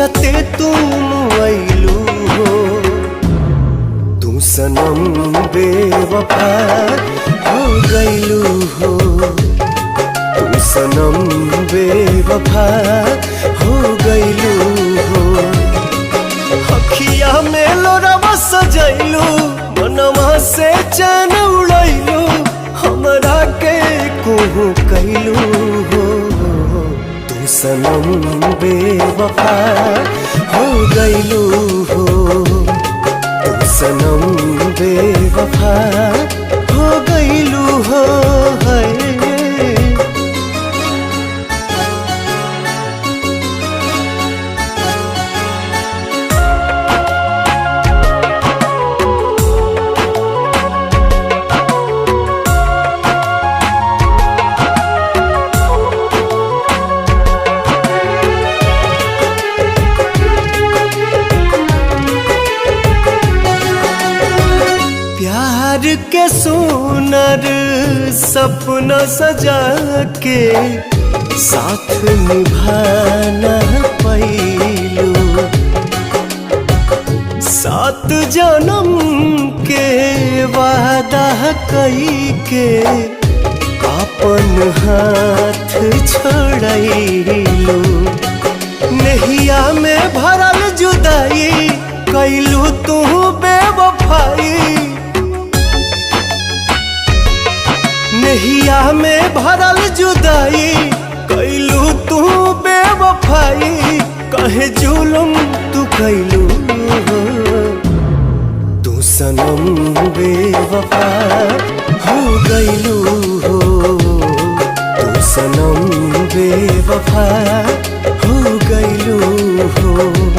जियते तुम आइलू हो। तू सनम बेवफा हो गइलू हो। तू सनम बेवफा हो गइलू हो। अखिया में लोरावा सजैलू, मनवा से चैन उड़ैलू, हमरा के कोहू कैलू हो। तू सनम बेवफा हो गइलू हो। तू सनम बेवफा हो गइलू हो। प्यार के सुनर सपना सजा के साथ निभाना पैलू। 7 जन्म के वादा कई के अपन हाथ छोड़लू। नहिया में भरल जुदाई कैलू तू बेवफाई। नहिया में भरल जुदाई कैलू तू बेवफाई। कहे जुलुम तू कैलू हो। तू सनम बेवफा हो गइलू हो। तू सनम बेवफा हो गइलू हो।